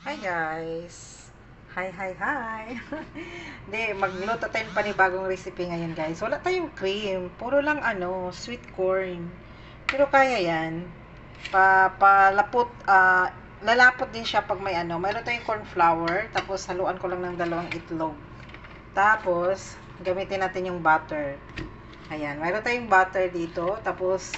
Hi guys! Hi, hi, hi! Hindi, magluto tayo ng panibagong recipe ngayon guys. Wala tayong cream. Puro lang sweet corn. Pero kaya yan. Palapot, lalapot din siya pag may mayroon tayong corn flour. Tapos haluan ko lang ng 2 itlog. Tapos, gamitin natin yung butter. Ayan, mayroon tayong butter dito. Tapos,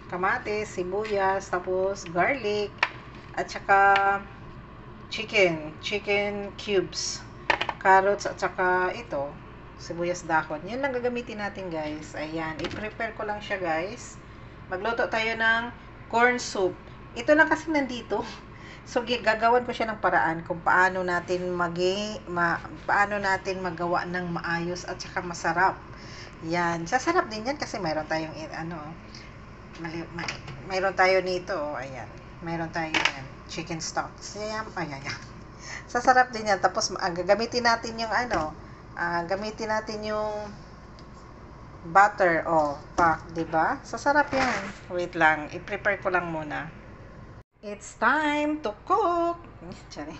kamatis, sibuyas, tapos garlic. At saka chicken cubes, carrots at saka ito, sibuyas dahon. Yan lang gagamitin natin guys. Ayan, i-prepare ko lang siya guys. Magluto tayo ng corn soup. Ito lang kasi nandito. So gagawan ko siya ng paraan kung paano natin paano natin magawa ng maayos at saka masarap. Yan, sasarap din yan kasi mayroon tayong mayroon tayo nito, ayan. Mayroon tayong chicken stock. Ayan. Sasarap din yan. Tapos gagamitin natin yung gamitin natin yung butter, pak, 'di ba? Sasarap yan. Wait lang, i-prepare ko lang muna. It's time to cook. Sorry.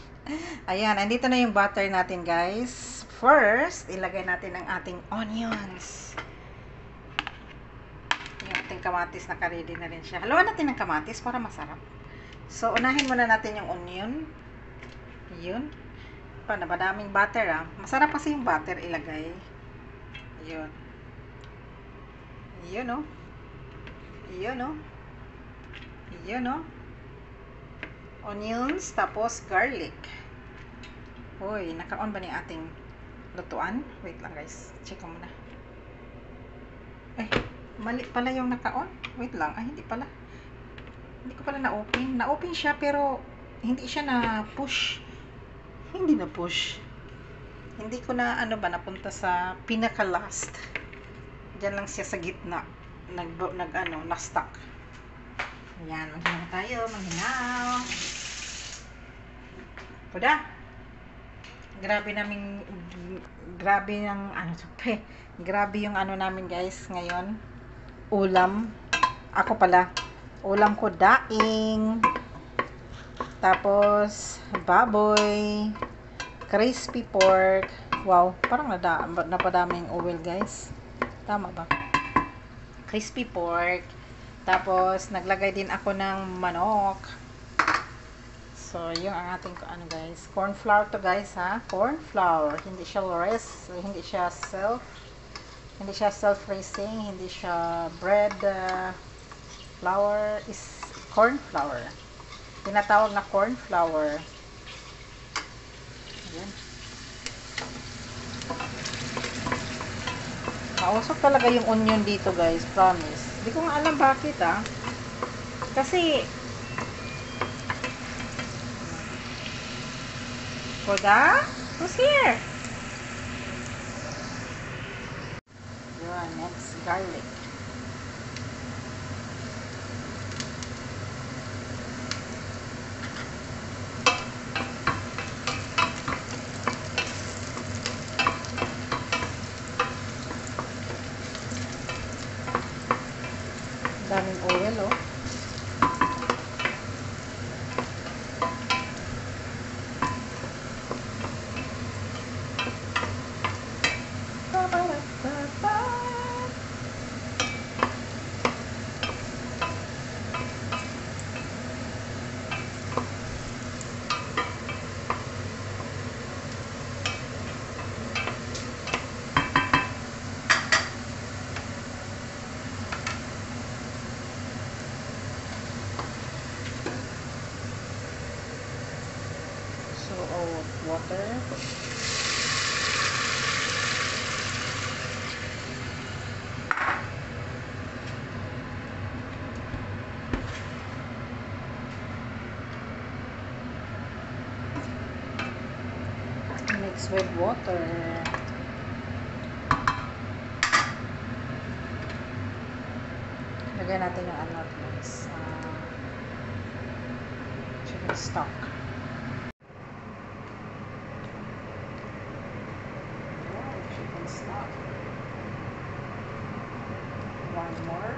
Ayan, andito na yung butter natin, guys. First, ilagay natin ang ating onions. Yung ating kamatis, naka-ready na rin siya. Haluan natin ng kamatis para masarap. So, unahin muna natin yung onion. Yun. Madaming butter Masarap kasi yung butter ilagay. Yun. Yun o. Yun o. Yun o. Onions, tapos garlic. Uy, naka-on ba ni ating lutuan? Wait lang guys. Check ko muna. Ay, mali pala yung naka-on. Wait lang. Ay, hindi pala. Hindi ko pala na-open. Na-open siya pero hindi siya na-push. Hindi na-push. Hindi ko na napunta sa pinaka-last. Diyan lang siya sa gitna. Na-stuck. Ayan, maghinaw tayo. Maghinaw. Puda. Grabe yung namin guys ngayon. Ulam. Ako pala. Ulam ko daing. Tapos, baboy. Crispy pork. Wow, parang napadaming oil guys. Tama ba? Crispy pork. Tapos, naglagay din ako ng manok. So, yung ang ating guys. Corn flour to guys ha. Corn flour. Hindi siya self-raising. Hindi siya bread flour. Is corn flour. Tinatawag na corn flour. Ayan. Mausok talaga yung onion dito guys, promise. Hindi ko nga alam bakit Kasi Koda? Who's here? Yun, next garlic. Daming oil water. Mix with water. Lagyan natin yung guys. Chicken stock. Stop. One more.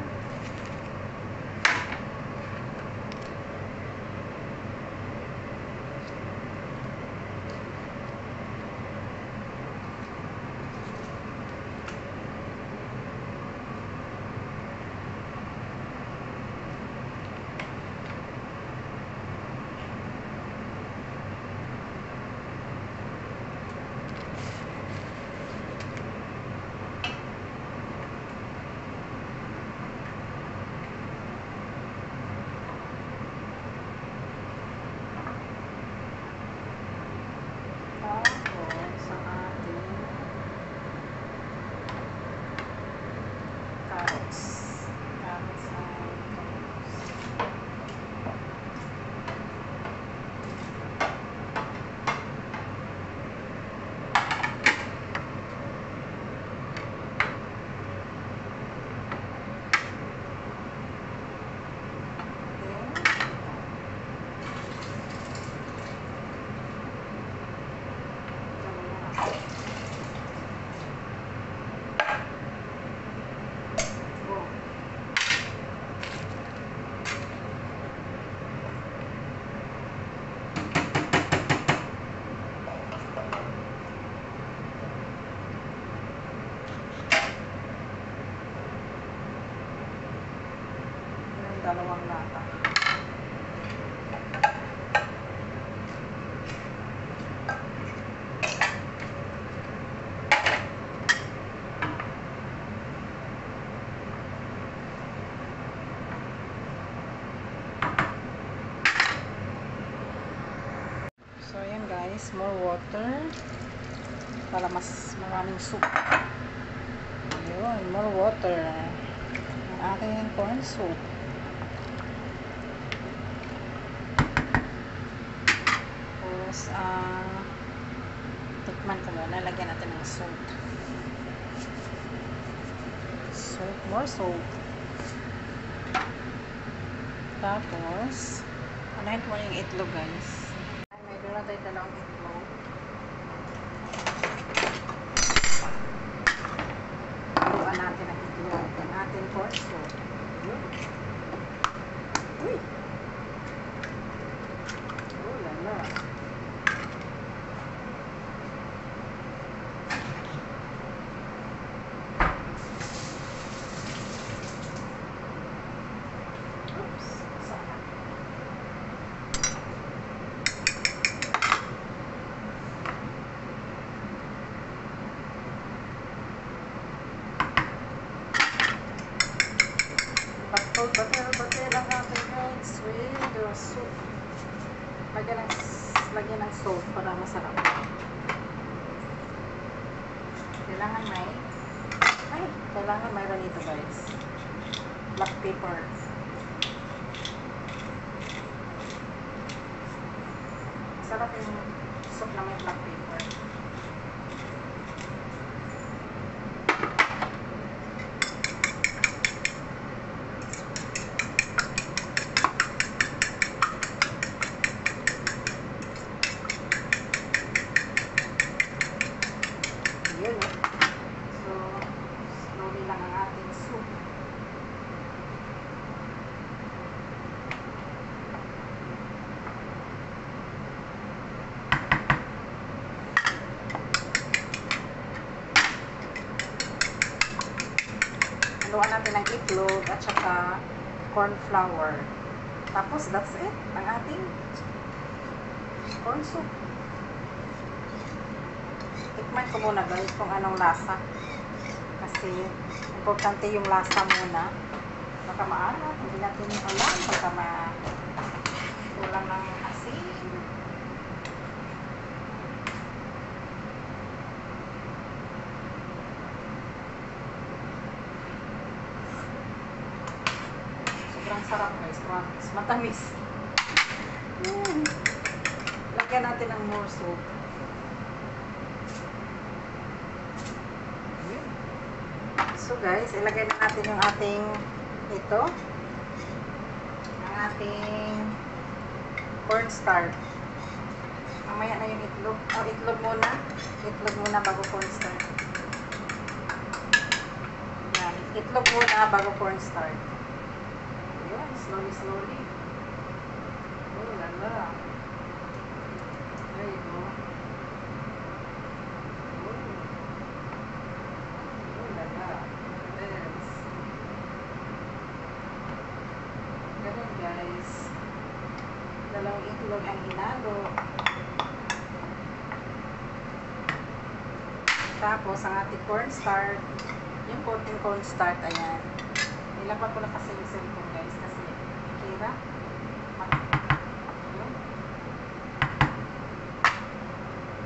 dalawang lata. So, ayan guys, more water para mas maraming soup. Ayun, more water. Ang aking corn soup. Tapos, tikman ko muna. Lagyan natin ng salt. Salt, more salt. Tapos, anahin ko yung itlog guys. Mayroon na tayo dalawang itlog. Haluan natin ang itlog. Ang ating corn soup. Uy! Oh, lala. Oops. Sana. Batil ang ating guys with the soup. Lagyan ng salt para masarap. Kailangan mayroon ito guys. Black pepper. Sarap yung soup na may black pepper. So, slowly lang ang ating soup. Haluan natin ang itlog at saka corn flour. Tapos, that's it. Ang ating corn soup. Tikman ko muna guys kung anong lasa. Kasi, importante yung lasa muna. Baka maalat. Hindi natin alam. Baka kulang ng asin. Sobrang sarap guys. Promise. Matamis. Lagyan natin ng more soup. So guys, ilagay na natin yung ating ang ating cornstarch. Mamaya na yung itlog. Itlog muna bago cornstarch. Yan, itlog muna bago cornstarch. Ayan, slowly. Oh, lala. There you go. Ganun guys. Dalawang itlog ang hinalo. Tapos ang ating cornstarch. Yung konting cornstarch, ayan. Nilapat ko na kasi yung cellphone guys. Kasi kira. Yun.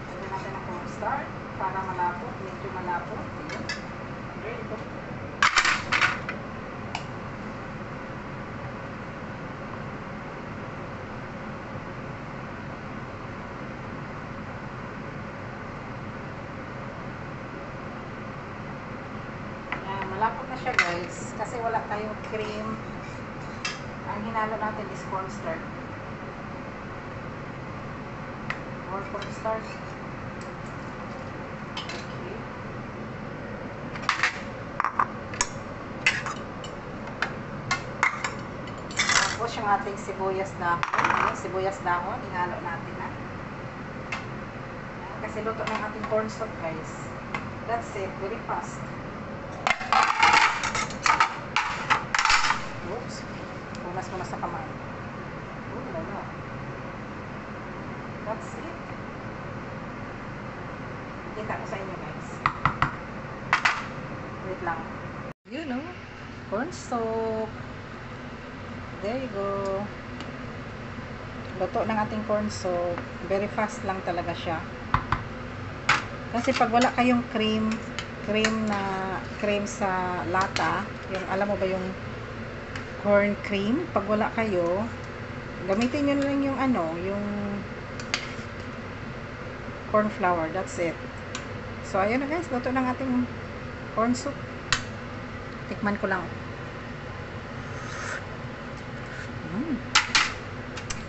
Lagyan natin ang cornstarch para malapot. Medyo malapot. Ayan. There you go. Malapot na siya guys kasi wala tayong cream. Ang hinalo natin is cornstarch. More cornstarch. Okay. Tapos yung ating sibuyas dahon, ihalo natin na. Kasi luto ng ating corn soup guys. That's it, very fast. Oops. Punas mo na sa kamay. Oh, lalo. That's it. Kita ko sa inyo, guys. Wait lang. You know, corn soup. There you go. Luto ng ating corn soup. Very fast lang talaga siya. Kasi pag wala kayong cream sa lata, yung alam mo ba yung corn cream, pag wala kayo, gamitin nyo lang yung yung corn flour. That's it. So ayun na guys, luto ng ating corn soup. Tikman ko lang.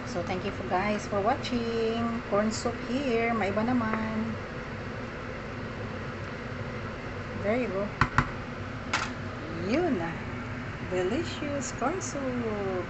So thank you guys for watching. Corn soup here, maiba naman. There you go. Yun na. Delicious corn soup.